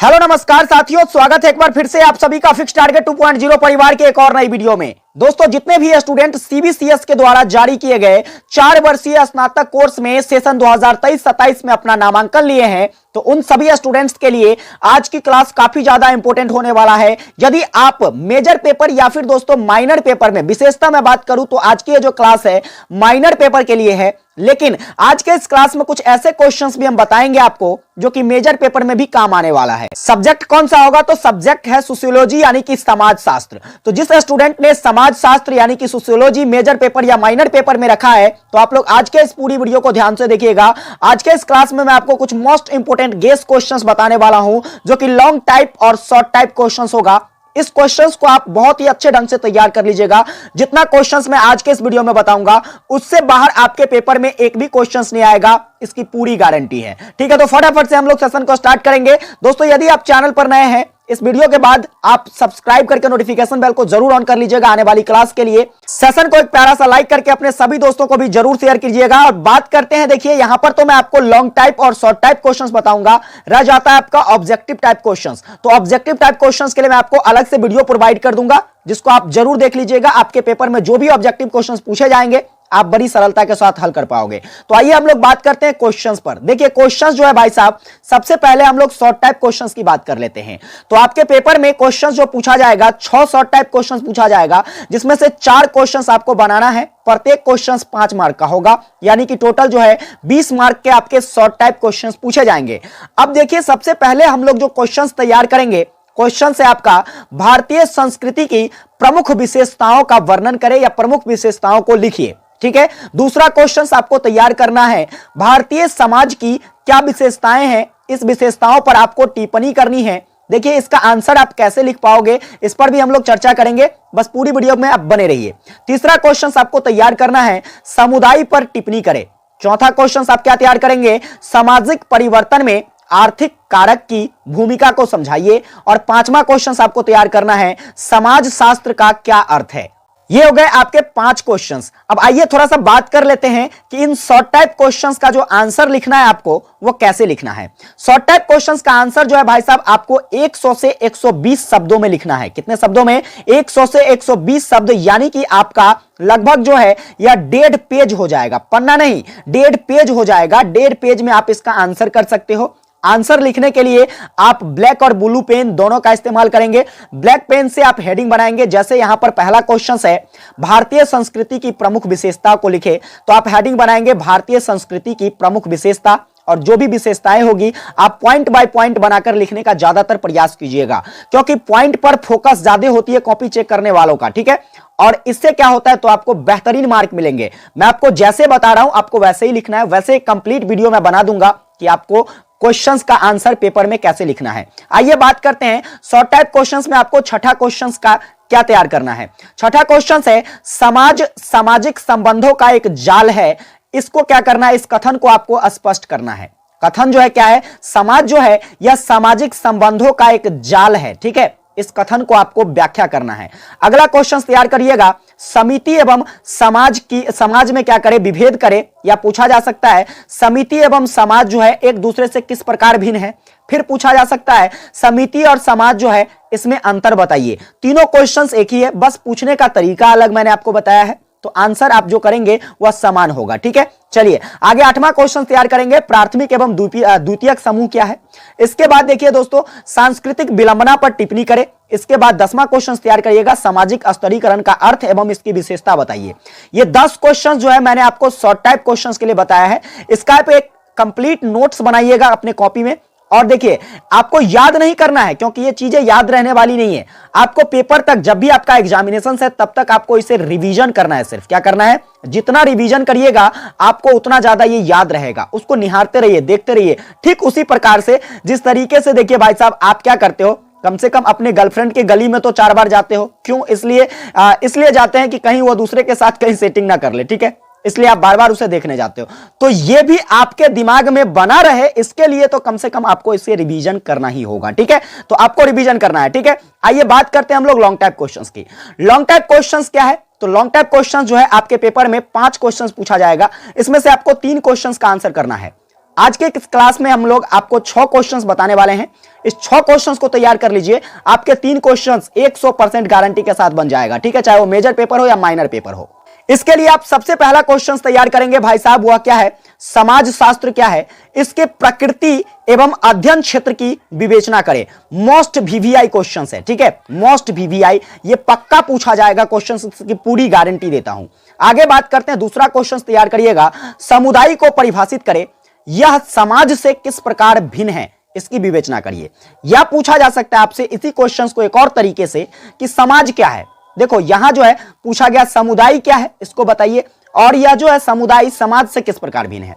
Hello नमस्कार साथियों, स्वागत है एक बार फिर से आप सभी का फिक्स टारगेट 2.0 परिवार के एक और नई वीडियो में। दोस्तों, जितने भी स्टूडेंट सीबीसीएस के द्वारा जारी किए गए 4 वर्षीय स्नातक कोर्स में सेशन 2023-27 में अपना नामांकन लिए हैं, तो उन सभी स्टूडेंट्स के लिए आज की क्लास काफी ज्यादा इंपॉर्टेंट होने वाला है। यदि आप मेजर पेपर या फिर दोस्तों माइनर पेपर में, विशेषता मैं बात करूं तो आज की ये जो क्लास है माइनर पेपर के लिए है, लेकिन आज के इस क्लास में कुछ ऐसे क्वेश्चंस भी हम बताएंगे आपको जो कि मेजर पेपर में भी काम आने वाला है। सब्जेक्ट कौन सा होगा? तो सब्जेक्ट है सोशियोलॉजी यानी कि समाज शास्त्र। तो जिस स्टूडेंट ने समाज शास्त्र यानी कि सोशियोलॉजी मेजर पेपर या माइनर पेपर में रखा है, तो आप लोग आज के इस पूरी वीडियो को ध्यान से देखिएगा। आज के इस क्लास में मैं आपको कुछ मोस्ट इंपोर्टेंट गेस क्वेश्चंस बताने वाला हूं जो कि लॉन्ग टाइप और शॉर्ट टाइप क्वेश्चंस होगा। इस क्वेश्चंस को आप बहुत ही अच्छे ढंग से तैयार कर लीजिएगा। जितना क्वेश्चंस मैं आज के इस वीडियो में बताऊंगा उससे बाहर आपके पेपर में एक भी क्वेश्चंस नहीं आएगा, इसकी पूरी गारंटी है। ठीक है, तो फटाफट से हम लोग सेशन को स्टार्ट करेंगे। दोस्तों, यदि आप चैनल पर नए हैं, इस वीडियो के बाद आप सब्सक्राइब करके नोटिफिकेशन बेल को जरूर ऑन कर लीजिएगा आने वाली क्लास के लिए। सेशन को एक प्यारा सा लाइक करके अपने सभी दोस्तों को भी जरूर शेयर कीजिएगा। और बात करते हैं, देखिए यहां पर तो मैं आपको लॉन्ग टाइप और शॉर्ट टाइप क्वेश्चंस बताऊंगा, रह जाता है आपका ऑब्जेक्टिव टाइप क्वेश्चंस। तो ऑब्जेक्टिव टाइप क्वेश्चंस के लिए मैं आपको अलग से वीडियो प्रोवाइड कर दूंगा, जिसको आप जरूर देख लीजिएगा। आपके पेपर में जो भी ऑब्जेक्टिव क्वेश्चंस पूछे जाएंगे आप बड़ी सरलता के साथ हल कर पाओगे। तो आइए हम लोग बात करते हैं क्वेश्चंस पर। देखिए क्वेश्चंस जो है भाई साहब, सबसे पहले हम लोग शॉर्ट टाइप क्वेश्चंस की बात कर लेते हैं। तो आपके पेपर में क्वेश्चंस जो पूछा जाएगा, 6 शॉर्ट टाइप क्वेश्चंस पूछा जाएगा, जिसमें से 4 क्वेश्चंस आपको बनाना है। प्रत्येक क्वेश्चंस 5 मार्क का होगा, यानी कि टोटल जो है 20 मार्क के आपके शॉर्ट टाइप क्वेश्चंस पूछे जाएंगे। अब देखिए, सबसे पहले हम लोग जो क्वेश्चंस तैयार करेंगे, क्वेश्चन से आपका भारतीय संस्कृति की प्रमुख विशेषताओं का वर्णन करें या प्रमुख विशेषताओं को लिखिए। ठीक है। दूसरा क्वेश्चन आपको तैयार करना है, भारतीय समाज की क्या विशेषताएं हैं, इस विशेषताओं पर आपको टिप्पणी करनी है। देखिए इसका आंसर आप कैसे लिख पाओगे, इस पर भी हम लोग चर्चा करेंगे, बस पूरी वीडियो में आप बने रहिए। तीसरा क्वेश्चन आपको तैयार करना है, समुदाय पर टिप्पणी करें। चौथा क्वेश्चन आप क्या तैयार करेंगे, सामाजिक परिवर्तन में आर्थिक कारक की भूमिका को समझाइए। और 5वां क्वेश्चन आपको तैयार करना है, समाज शास्त्र का क्या अर्थ है। ये हो गए आपके 5 क्वेश्चंस। अब आइए थोड़ा सा बात कर लेते हैं कि इन शॉर्ट टाइप क्वेश्चंस का जो आंसर लिखना है आपको, वो कैसे लिखना है। शॉर्ट टाइप क्वेश्चंस का आंसर जो है भाई साहब, आपको 100 से 120 शब्दों में लिखना है। कितने शब्दों में? 100 से 120 शब्द, यानी कि आपका लगभग जो है या 1.5 पेज हो जाएगा। पन्ना नहीं, 1.5 पेज हो जाएगा। 1.5 पेज में आप इसका आंसर कर सकते हो। आंसर लिखने के लिए आप ब्लैक और ब्लू पेन दोनों का इस्तेमाल करेंगे। ब्लैक पेन से आप हेडिंग बनाएंगे, जैसे यहां पर पहला क्वेश्चन है भारतीय संस्कृति की प्रमुख विशेषता को लिखे, तो आप हेडिंग बनाएंगे भारतीय संस्कृति की प्रमुख विशेषता। और जो भी विशेषताएं होगी आप पॉइंट बाय पॉइंट बनाकर लिखने का ज्यादातर प्रयास कीजिएगा, क्योंकि पॉइंट पर फोकस ज्यादा होती है कॉपी चेक करने वालों का। ठीक है, और इससे क्या होता है, तो आपको बेहतरीन मार्क मिलेंगे। मैं आपको जैसे बता रहा हूं आपको वैसे ही लिखना है। वैसे कंप्लीट वीडियो मैं बना दूंगा कि आपको क्वेश्चंस का आंसर पेपर में कैसे लिखना है। आइए बात करते हैं शॉर्ट टाइप क्वेश्चंस में आपको छठा क्वेश्चंस का क्या तैयार करना है। छठा क्वेश्चन है, समाज सामाजिक संबंधों का एक जाल है। इसको क्या करना है, इस कथन को आपको स्पष्ट करना है। कथन जो है क्या है, समाज जो है यह सामाजिक संबंधों का एक जाल है। ठीक है, इस कथन को आपको व्याख्या करना है। अगला क्वेश्चन तैयार करिएगा, समिति एवं समाज में क्या करे, विभेद करे। या पूछा जा सकता है समिति एवं समाज जो है एक दूसरे से किस प्रकार भिन्न है। फिर पूछा जा सकता है समिति और समाज जो है इसमें अंतर बताइए। तीनों क्वेश्चंस एक ही है, बस पूछने का तरीका अलग मैंने आपको बताया है, तो आंसर आप जो करेंगे वह समान होगा। ठीक है, चलिए आगे 8वां क्वेश्चन तैयार करेंगे, प्राथमिक एवं द्वितीयक समूह क्या है। इसके बाद देखिए दोस्तों, सांस्कृतिक विलंबना पर टिप्पणी करें। इसके बाद 10वां क्वेश्चन तैयार करिएगा, सामाजिक स्तरीकरण का अर्थ एवं इसकी विशेषता बताइए। ये 10 क्वेश्चन जो है मैंने आपको शॉर्ट टाइप क्वेश्चन के लिए बताया है। इसका एक कंप्लीट नोट्स बनाइएगा अपने कॉपी में। और देखिए आपको याद नहीं करना है, क्योंकि ये चीजें याद रहने वाली नहीं है। आपको पेपर तक, जब भी आपका एग्जामिनेशन है तब तक आपको इसे रिवीजन करना है। सिर्फ क्या करना है, जितना रिवीजन करिएगा आपको उतना ज्यादा ये याद रहेगा। उसको निहारते रहिए, देखते रहिए। ठीक उसी प्रकार से जिस तरीके से देखिए भाई साहब, आप क्या करते हो, कम से कम अपने गर्लफ्रेंड के गली में तो 4 बार जाते हो। क्यों? इसलिए जाते हैं कि कहीं वो दूसरे के साथ कहीं सेटिंग ना कर ले। ठीक है, इसलिए आप बार बार उसे देखने जाते हो। तो ये भी आपके दिमाग में बना रहे, इसके लिए तो कम से कम आपको इसे रिवीजन करना ही होगा। ठीक है, तो आपको रिवीजन करना है। ठीक है, आइए बात करते हैं हम लोग लॉन्ग टाइप क्वेश्चंस की। लॉन्ग टाइप क्वेश्चंस क्या है, तो लॉन्ग टाइप क्वेश्चंस जो है आपके पेपर में 5 क्वेश्चंस पूछा जाएगा। इसमें से आपको 3 क्वेश्चंस का आंसर करना है। आज के इस क्लास में हम लोग आपको 6 क्वेश्चंस बताने वाले हैं। इस 6 क्वेश्चंस को तैयार कर लीजिए। आपके 3 क्वेश्चंस 100% गारंटी के साथ बन जाएगा, ठीक है, चाहे वो मेजर पेपर हो या माइनर पेपर हो। इसके लिए आप सबसे पहला क्वेश्चन तैयार करेंगे भाई साहब, वह क्या है, समाज शास्त्र क्या है, इसके प्रकृति एवं अध्ययन क्षेत्र की विवेचना करें। मोस्ट वीवीआई क्वेश्चन है, ठीक है, मोस्ट वीवीआई, ये पक्का पूछा जाएगा क्वेश्चन की पूरी गारंटी देता हूं। आगे बात करते हैं, दूसरा क्वेश्चन तैयार करिएगा, समुदाय को परिभाषित करें, यह समाज से किस प्रकार भिन्न है, इसकी विवेचना करिए। यह पूछा जा सकता है आपसे इसी क्वेश्चंस को एक और तरीके से कि समाज क्या है। देखो यहां जो है पूछा गया समुदाय क्या है, इसको बताइए, और यह जो है समुदाय समाज से किस प्रकार भिन्न है।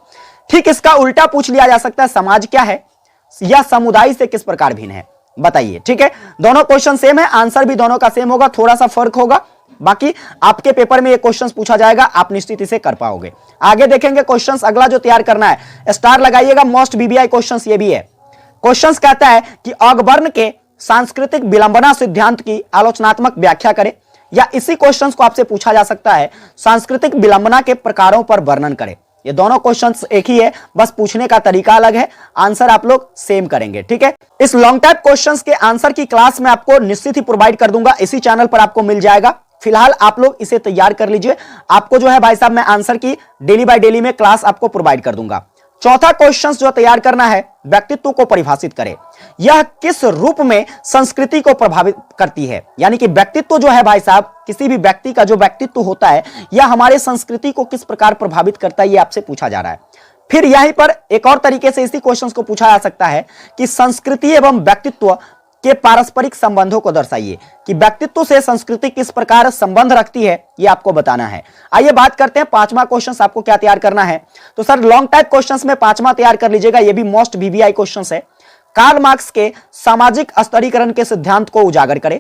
ठीक इसका उल्टा पूछ लिया जा सकता है, समाज क्या है या समुदाय से किस प्रकार भिन्न है, बताइए। ठीक है, दोनों क्वेश्चन सेम है, आंसर भी दोनों का सेम होगा, थोड़ा सा फर्क होगा, बाकी आपके पेपर में ये क्वेश्चन पूछा जाएगा, आप निश्चित इसे कर पाओगे। आगे देखेंगे क्वेश्चन अगला जो तैयार करना है, स्टार लगाइएगा, मोस्ट वीवीआई क्वेश्चन ये भी है। क्वेश्चन कहता है कि ऑगबर्न के सांस्कृतिक विलंबना सिद्धांत की आलोचनात्मक व्याख्या करें, या इसी क्वेश्चंस को आपसे पूछा जा सकता है सांस्कृतिक विलंबना के प्रकारों पर वर्णन करें। ये दोनों क्वेश्चंस एक ही है, बस पूछने का तरीका अलग है, आंसर आप लोग सेम करेंगे। ठीक है, इस लॉन्ग टाइप क्वेश्चंस के आंसर की क्लास में आपको निश्चित ही प्रोवाइड कर दूंगा, इसी चैनल पर आपको मिल जाएगा। फिलहाल आप लोग इसे तैयार कर लीजिए, आपको जो है भाई साहब मैं आंसर की डेली बाय डेली में क्लास आपको प्रोवाइड कर दूंगा। चौथा क्वेश्चन जो तैयार करना है, व्यक्तित्व को परिभाषित करें, यह किस रूप में संस्कृति को प्रभावित करती है। यानी कि व्यक्तित्व जो है भाई साहब, किसी भी व्यक्ति का जो व्यक्तित्व होता है यह हमारे संस्कृति को किस प्रकार प्रभावित करता है, यह आपसे पूछा जा रहा है। फिर यहीं पर एक और तरीके से इसी क्वेश्चन को पूछा जा सकता है कि संस्कृति एवं व्यक्तित्व के पारस्परिक संबंधों को दर्शाइए, कि व्यक्तित्व से संस्कृति किस प्रकार संबंध रखती है, यह आपको बताना है। आइए बात करते हैं पांचवा क्वेश्चन आपको क्या तैयार करना है। तो सर लॉन्ग टाइप क्वेश्चंस में पांचवा तैयार कर लीजिएगा, यह भी मोस्ट वीवीआई क्वेश्चन है। कार्ल मार्क्स के सामाजिक स्तरीकरण के सिद्धांत को उजागर करें।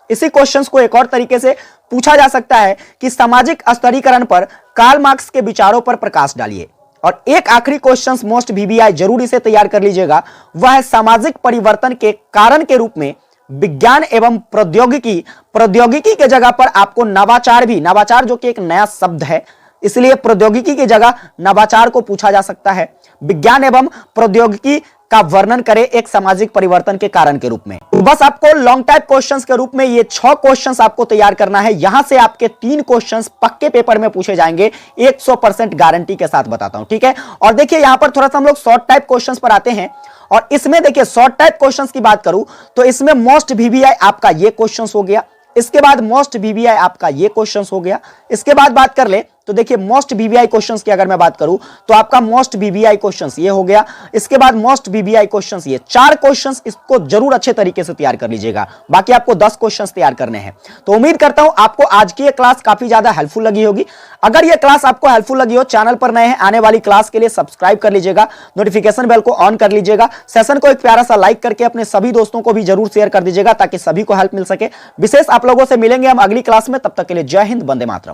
इसी क्वेश्चन को एक और तरीके से पूछा जा सकता है कि सामाजिक स्तरीकरण पर कार्ल मार्क्स के विचारों पर प्रकाश डालिए। और एक आखिरी क्वेश्चन मोस्ट वीवीआई, जरूर इसे तैयार कर लीजिएगा, वह है सामाजिक परिवर्तन के कारण के रूप में विज्ञान एवं प्रौद्योगिकी के जगह पर आपको नवाचार भी, नवाचार जो कि एक नया शब्द है इसलिए प्रौद्योगिकी की जगह नवाचार को पूछा जा सकता है। विज्ञान एवं प्रौद्योगिकी का वर्णन करें एक सामाजिक परिवर्तन के कारण के रूप में। बस आपको लॉन्ग टाइप क्वेश्चंस के रूप में ये 6 क्वेश्चंस आपको तैयार करना है। यहां से आपके 3 क्वेश्चंस पक्के पेपर में पूछे जाएंगे, 100% गारंटी के साथ बताता हूं। ठीक है, और देखिए यहां पर थोड़ा सा हम लोग शॉर्ट टाइप क्वेश्चंस पर आते हैं, और इसमें देखिए शॉर्ट टाइप क्वेश्चंस की बात करूं तो इसमें मोस्ट वीवीआई आपका ये क्वेश्चंस हो गया, इसके बाद मोस्ट वीवीआई आपका ये क्वेश्चंस हो गया, इसके बाद बात कर ले तो देखिए मोस्ट वीवीआई क्वेश्चंस की अगर मैं बात करूं तो आपका मोस्ट वीवीआई क्वेश्चंस ये हो गया, इसके बाद मोस्ट वीवीआई क्वेश्चंस ये 4 क्वेश्चंस, इसको जरूर अच्छे तरीके से तैयार कर लीजिएगा। बाकी आपको 10 क्वेश्चंस तैयार करने हैं। तो उम्मीद करता हूं आपको आज की ये क्लास काफी ज्यादा हेल्पफुल लगी होगी। अगर ये क्लास आपको हेल्पफुल लगी हो, चैनल पर नए हैं, आने वाली क्लास के लिए सब्सक्राइब कर लीजिएगा, नोटिफिकेशन बेल को ऑन कर लीजिएगा, सेशन को एक प्यारा सा लाइक करके अपने सभी दोस्तों को भी जरूर शेयर कर दीजिएगा ताकि सभी को हेल्प मिल सके। विशेष आप लोगों से मिलेंगे हम अगली क्लास में, तब तक के लिए जय हिंद, वंदे मातरम।